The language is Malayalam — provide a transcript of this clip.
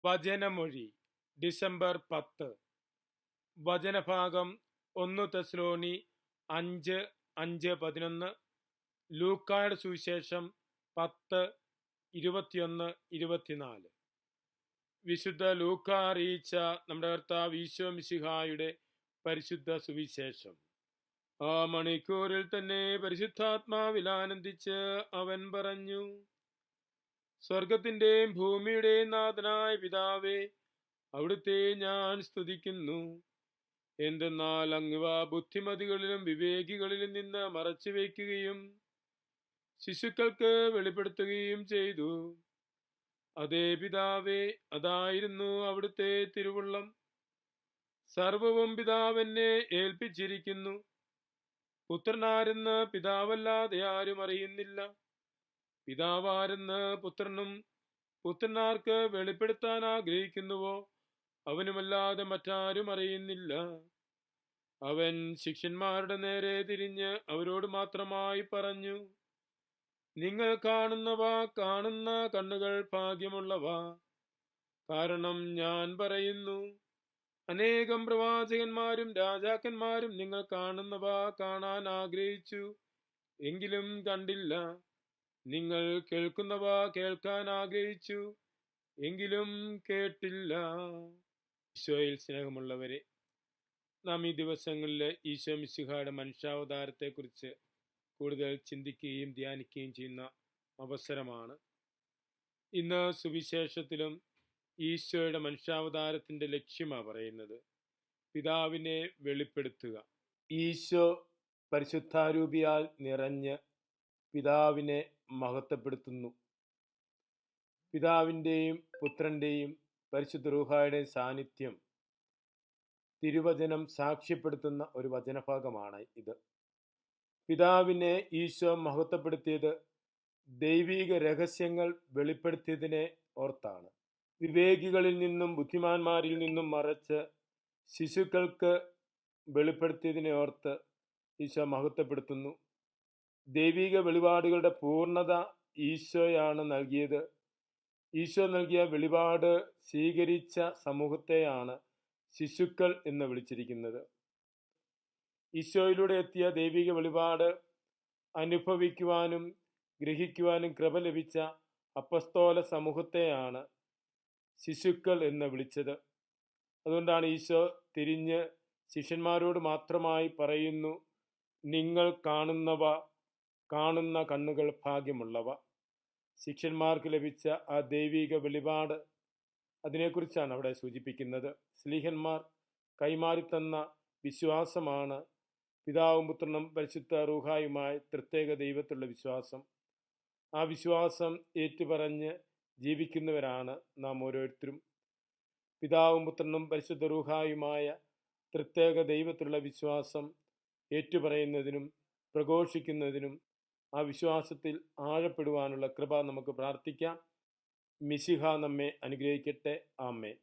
വചനമൊഴി ഡിസംബർ 10. വചനഭാഗം 1 തെസ്സലോനി 5:5-11, ലൂക്കായുടെ സുവിശേഷം 10:21-24. വിശുദ്ധ ലൂക്ക അറിയിച്ച നമ്മുടെ കർത്താവ് ഈശോ മിശിഹായുടെ പരിശുദ്ധ സുവിശേഷം. ആ മണിക്കൂറിൽ തന്നെ പരിശുദ്ധാത്മാവിൽ ആനന്ദിച്ച് അവൻ പറഞ്ഞു: സ്വർഗത്തിന്റെയും ഭൂമിയുടെയും നാഥനായ പിതാവേ, അവിടുത്തെ ഞാൻ സ്തുതിക്കുന്നു. എന്തെന്നാൽ അങ്ങ് ബുദ്ധിമതികളിലും വിവേകികളിലും നിന്ന് മറച്ചു വയ്ക്കുകയും ശിശുക്കൾക്ക് വെളിപ്പെടുത്തുകയും ചെയ്തു. അതേ പിതാവേ, അതായിരുന്നു അവിടുത്തെ തിരുവുള്ളം. സർവവും പിതാവെന്നെ ഏൽപ്പിച്ചിരിക്കുന്നു. പുത്രനാരെന്ന് പിതാവല്ലാതെ ആരും അറിയുന്നില്ല. പിതാവാരെന്ന് പുത്രനും പുത്രനാർക്ക് വെളിപ്പെടുത്താൻ ആഗ്രഹിക്കുന്നുവോ അവനുമല്ലാതെ മറ്റാരും അറിയുന്നില്ല. അവൻ ശിഷ്യന്മാരുടെ നേരെ തിരിഞ്ഞ് അവരോട് മാത്രമായി പറഞ്ഞു: നിങ്ങൾ കാണുന്ന കണ്ണുകൾ ഭാഗ്യമുള്ളവ. കാരണം ഞാൻ പറയുന്നു, അനേകം പ്രവാചകന്മാരും രാജാക്കന്മാരും നിങ്ങൾ കാണുന്നവ കാണാൻ ആഗ്രഹിച്ചു, എങ്കിലും കണ്ടില്ല. നിങ്ങൾ കേൾക്കുന്നവ കേൾക്കാൻ ആഗ്രഹിച്ചു, എങ്കിലും കേട്ടില്ല. ഈശോയിൽ സ്നേഹമുള്ളവരെ, നാം ഈ ദിവസങ്ങളിൽ ഈശോ മിശിഹായുടെ മനുഷ്യാവതാരത്തെക്കുറിച്ച് കൂടുതൽ ചിന്തിക്കുകയും ധ്യാനിക്കുകയും ചെയ്യുന്ന അവസരമാണ്. ഇന്ന് സുവിശേഷത്തിലും ഈശോയുടെ മനുഷ്യാവതാരത്തിൻ്റെ ലക്ഷ്യമാണ് പറയുന്നത്: പിതാവിനെ വെളിപ്പെടുത്തുക. ഈശോ പരിശുദ്ധാരൂപിയാൽ നിറഞ്ഞ് പിതാവിനെ മഹത്വപ്പെടുത്തുന്നു. പിതാവിൻ്റെയും പുത്രൻ്റെയും പരിശുദ്ധ റൂഹായുടെയും സാന്നിധ്യം തിരുവചനം സാക്ഷ്യപ്പെടുത്തുന്ന ഒരു വചനഭാഗമാണ് ഇത്. പിതാവിനെ ഈശോ മഹത്വപ്പെടുത്തിയത് ദൈവിക രഹസ്യങ്ങൾ വെളിപ്പെടുത്തിയതിനെ ഓർത്താണ്. വിവേകികളിൽ നിന്നും ബുദ്ധിമാന്മാരിൽ നിന്നും മറച്ച് ശിശുക്കൾക്ക് വെളിപ്പെടുത്തിയതിനെ ഓർത്ത് ഈശോ മഹത്വപ്പെടുത്തുന്നു. ദൈവിക വെളിപാടുകളുടെ പൂർണ്ണത ഈശോയാണ് നൽകിയത്. ഈശോ നൽകിയ വെളിപാട് സ്വീകരിച്ച സമൂഹത്തെയാണ് ശിശുക്കൾ എന്ന് വിളിച്ചിരിക്കുന്നത്. ഈശോയിലൂടെ എത്തിയ ദൈവിക വെളിപാട് അനുഭവിക്കുവാനും ഗ്രഹിക്കുവാനും കൃപ ലഭിച്ച അപ്പസ്തോല സമൂഹത്തെയാണ് ശിശുക്കൾ എന്ന് വിളിച്ചത്. അതുകൊണ്ടാണ് ഈശോ തിരിഞ്ഞ് ശിഷ്യന്മാരോട് മാത്രമായി പറയുന്നു: നിങ്ങൾ കാണുന്ന കണ്ണുകൾ ഭാഗ്യമുള്ളവ. ശിഷ്യന്മാർക്ക് ലഭിച്ച ആ ദൈവിക വെളിപാട്, അതിനെക്കുറിച്ചാണ് അവിടെ സൂചിപ്പിക്കുന്നത്. സ്ലീഹന്മാർ കൈമാറിത്തന്ന വിശ്വാസമാണ് പിതാവും പുത്രനും പരിശുദ്ധ റൂഹായുമായി പ്രത്യേക ദൈവത്തിലുള്ള വിശ്വാസം. ആ വിശ്വാസം ഏറ്റുപറഞ്ഞ് ജീവിക്കുന്നവരാണ് നാം ഓരോരുത്തരും. പിതാവും പുത്രനും പരിശുദ്ധ റൂഹായുമായ പ്രത്യേക ദൈവത്തിലുള്ള വിശ്വാസം ഏറ്റുപറയുന്നതിനും പ്രഘോഷിക്കുന്നതിനും ആ വിശ്വാസത്തിൽ ആഴപ്പെടുവാനുള്ള കൃപ നമുക്ക് പ്രാർത്ഥിക്കാം. മിശിഹ നമ്മെ അനുഗ്രഹിക്കട്ടെ. ആമേൻ.